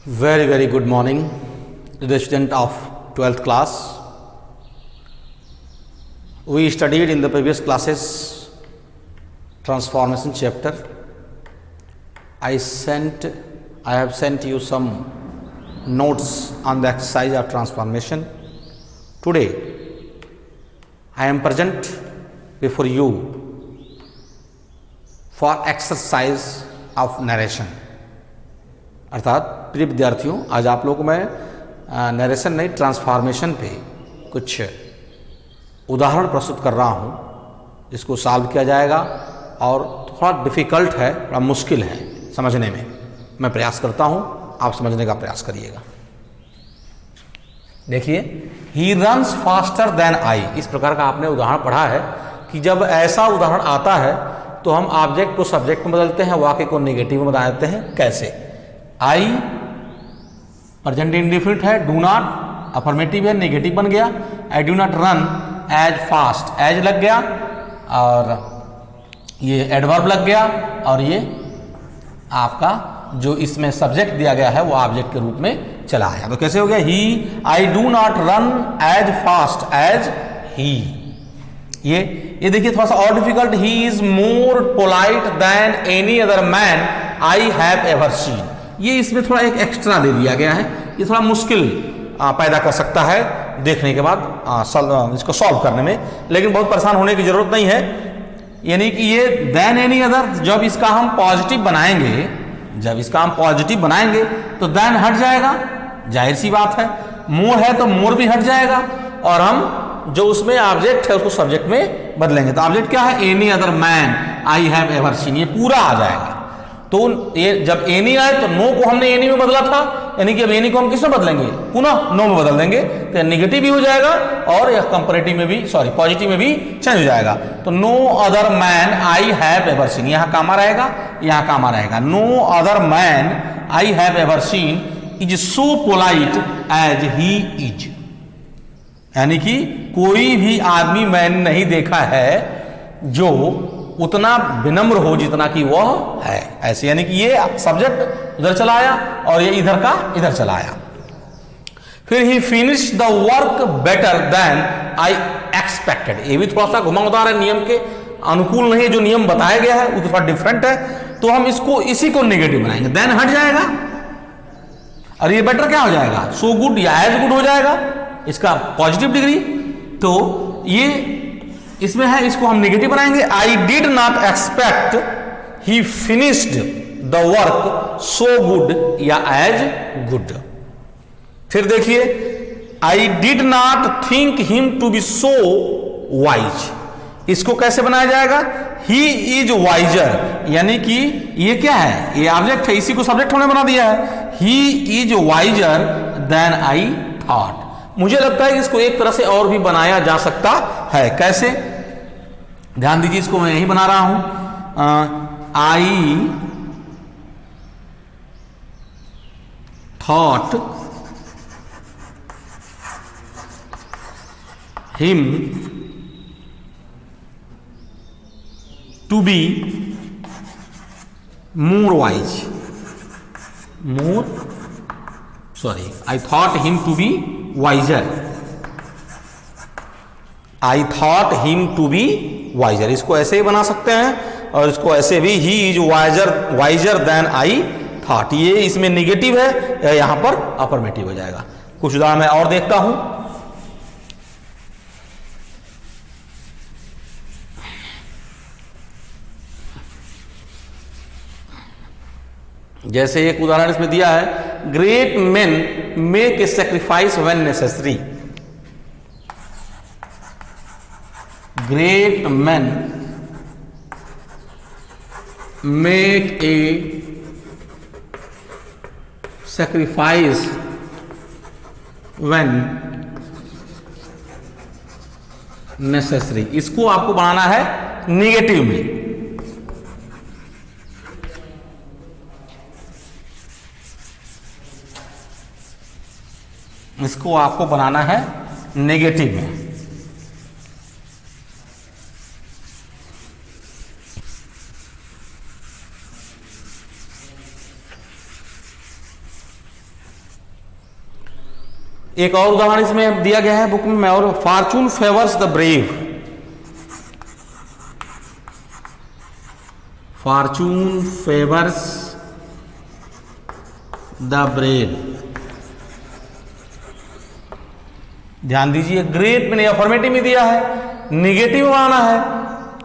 Very good morning to the student of 12th class. We studied in the previous classes transformation chapter. I have sent you some notes on the exercise of transformation. Today I am present before you for exercise of narration. अर्थात प्रिय विद्यार्थियों, आज आप लोगों को मैं narration नहीं transformation पे कुछ उदाहरण प्रस्तुत कर रहा हूँ जिसको सॉल्व किया जाएगा और थोड़ा डिफ़िकल्ट है, थोड़ा मुश्किल है समझने में। मैं प्रयास करता हूँ, आप समझने का प्रयास करिएगा। देखिए, he runs faster than I, इस प्रकार का आपने उदाहरण पढ़ा है कि जब ऐसा उदाहरण आता है तो हम ऑब्जेक्ट को सब्जेक्ट में बदलते हैं, वाक्य को नेगेटिव में बता देते हैं। कैसे? आई प्रेजेंट इंडेफिनिट है, डू नॉट अफर्मेटिव है, नेगेटिव बन गया। I do not run as fast, as लग गया और ये एडवर्ब लग गया और ये आपका जो इसमें सब्जेक्ट दिया गया है वो ऑब्जेक्ट के रूप में चला आया। तो कैसे हो गया? He, I do not run as fast as he. ये देखिए थोड़ा सा और difficult, he is more polite than any other man I have ever seen. ये इसमें थोड़ा एक एक्स्ट्रा दे दिया गया है, ये थोड़ा मुश्किल पैदा कर सकता है देखने के बाद इसको सॉल्व करने में, लेकिन बहुत परेशान होने की जरूरत नहीं है। यानी कि ये देन एनी अदर, जब इसका हम पॉजिटिव बनाएंगे तो देन हट जाएगा, जाहिर सी बात है। मोर है तो मोर भी हट जाएगा और हम जो उसमें ऑब्जेक्ट है उसको सब्जेक्ट में बदलेंगे। तो ऑब्जेक्ट क्या है? Any other man I have ever seen, ये पूरा आ जाएगा। तो ये जब एनी आए तो नो को हमने एनी में बदला था, यानी कि अब एनी को हम किस में बदलेंगे? पुनः नो में बदल देंगे, तो नेगेटिव भी हो जाएगा और यह कंपैरेटिव में भी पॉजिटिव में भी चेंज हो जाएगा। तो no other man I have ever seen, यहाँ कामा रहेगा, यहाँ कामा रहेगा। No other man I have ever seen is so polite as he is, यानी कि कोई भी आदमी मैंने नहीं देखा है जो उतना विनम्र हो जितना कि वह है। ऐसे यानी कि ये सब्जेक्ट उधर चला आया और ये इधर का इधर चला आया। फिर ही finish the work better then I expected, ये भी थोड़ा सा घुमावदार है, नियम के अनुकूल नहीं, जो नियम बताया गया है वो थोड़ा डिफरेंट है। तो हम इसी को नेगेटिव बनाएंगे, देन हट जाएगा और ये बेटर क्या हो जाएगा? सो गुड या एज गुड हो जाएगा, इसका पॉजिटिव डिग्री। तो ये इसमें है, इसको हम नेगेटिव बनाएंगे। I did not expect he finished the work so good या एज गुड। फिर देखिए, I did not think him to be so wise, इसको कैसे बनाया जाएगा? ही इज वाइजर, यानी कि ये क्या है? ये ऑब्जेक्ट है, इसी को सब्जेक्ट हमने बना दिया है। He is wiser than I thought. मुझे लगता है कि इसको एक तरह से और भी बनाया जा सकता है। कैसे? ध्यान दीजिए, इसको मैं यही बना रहा हूं। I thought him to be more wise, I thought him to be wiser, I thought him to be wiser. इसको ऐसे ही बना सकते हैं और इसको ऐसे भी, he is wiser than I thought. ये इसमें निगेटिव है, यहां पर अफर्मेटिव हो जाएगा। कुछ उदाहरण मैं और देखता हूं। जैसे एक उदाहरण इसमें दिया है, great main make a sacrifice when necessary. Great main make a sacrifice when necessary, इसको आपको बनाना है नेगेटिव में। इसको आपको बनाना है नेगेटिव में। एक और उदाहरण इसमें दिया गया है बुक में, और Fortune favours the brave, Fortune favours the brave. ध्यान दीजिए, ग्रेट मैंने अफर्मेटिव में दिया है, निगेटिव आना है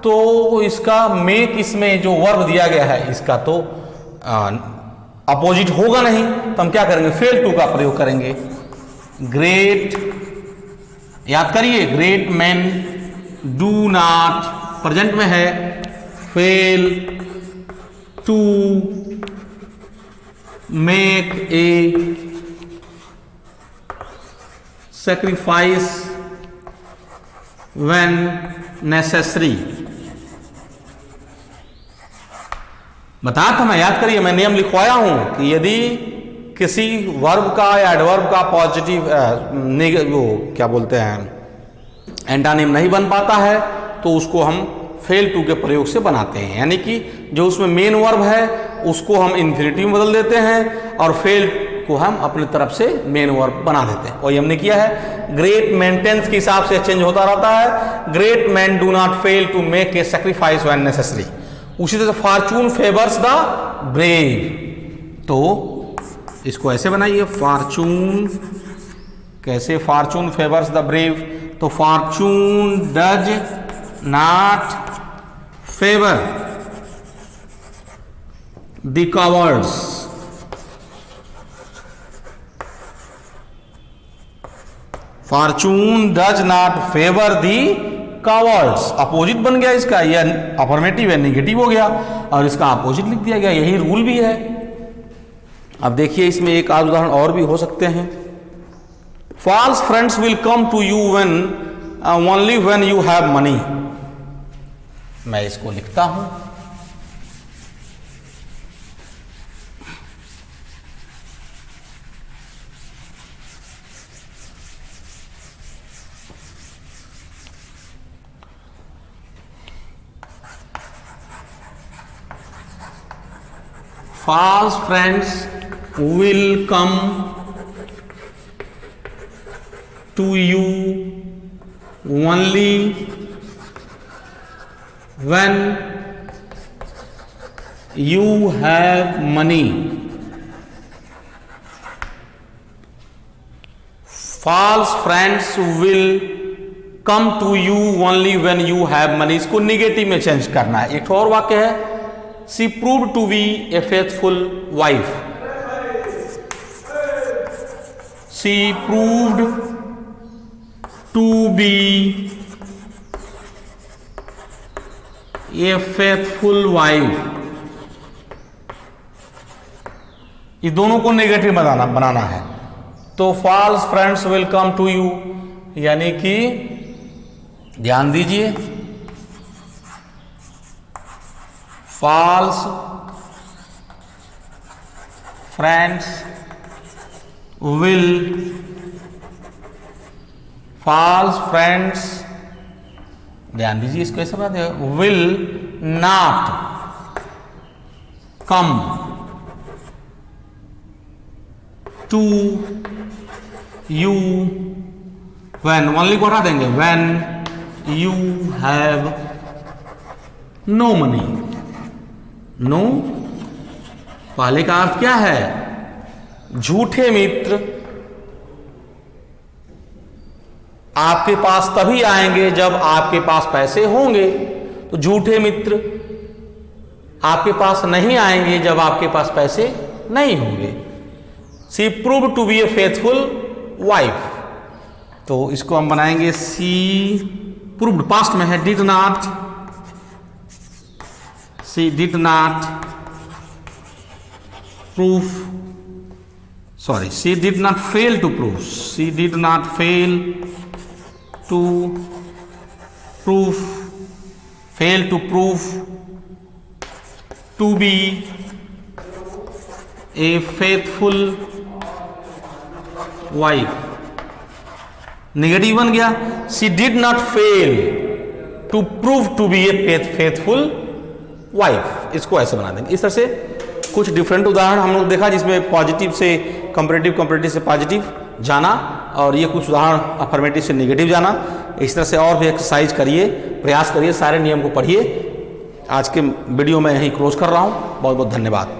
तो इसका मेक, इसमें जो वर्ब दिया गया है इसका तो अपोजिट होगा नहीं, तो हम क्या करेंगे, फेल टू का प्रयोग करेंगे। ग्रेट, याद करिए, great man do not, present में है, fail to make a sacrifice when necessary। बताया था मैं, याद करिए, मैं नियम लिखवाया हूं कि यदि किसी वर्ब का या एडवर्ब का पॉजिटिव वो क्या बोलते हैं एंटानिम नहीं बन पाता है तो उसको हम फेल टू के प्रयोग से बनाते हैं, यानी कि जो उसमें मेन वर्ब है उसको हम इन्फिनिटिव में बदल देते हैं और फेल को हम अपनी तरफ से मेन वर्ब बना देते हैं। और हमने किया है, ग्रेट मेंटेनेंस के हिसाब से चेंज होता रहता है। Great man do not fail to make a sacrifice when necessary. उसी तरह फॉर्चून फेवर्स द ब्रेव, तो इसको ऐसे बनाइए, फॉर्चून, कैसे, फॉर्चून फेवर्स द ब्रेव, तो Fortune does not favour the coverts. Fortune does not favour the cowards, opposite बन गया इसका, यह अफर्मेटिव है, नेगेटिव हो गया और इसका अपोजिट लिख दिया गया, यही रूल भी है। अब देखिए इसमें एक आध उदाहरण और भी हो सकते हैं। False friends will come to you when only when you have money. मैं इसको लिखता हूं, false friends will come to you only when you have money। false friends will come to you only when you have money, इसको negative में change करना है। एक और वाक्य है, she proved to be a faithful wife। she proved to be a faithful wife। ये दोनों को नेगेटिव बनाना है, तो false friends will come to you, यानी कि ध्यान दीजिए, false friends will, false friends, ध्यान दीजिए इसको ऐसे बात है, will not come to you when, only को हटा देंगे, when you have no money। No पहले का अर्थ क्या है, झूठे मित्र आपके पास तभी आएंगे जब आपके पास पैसे होंगे, तो झूठे मित्र आपके पास नहीं आएंगे जब आपके पास पैसे नहीं होंगे। She prove to be a faithful wife, तो इसको हम बनाएंगे, सी प्रूव्ड, पास्ट में है, did not, she did not prove, sorry, she did not fail to prove, she did not fail to prove, fail to prove to be a faithful wife। Negative बन गया, she did not fail to prove to be a faithful wife, इसको ऐसे बना देंगे। इस तरह से कुछ डिफरेंट उदाहरण हम लोग देखा जिसमें पॉजिटिव से कंपैरेटिव, कंपैरेटिव से पॉजिटिव जाना और ये कुछ उदाहरण अफर्मेटिव से नेगेटिव जाना। इस तरह से और भी एक्सरसाइज करिए, प्रयास करिए, सारे नियम को पढ़िए। आज के वीडियो में यहीं क्लोज कर रहा हूँ। बहुत बहुत धन्यवाद।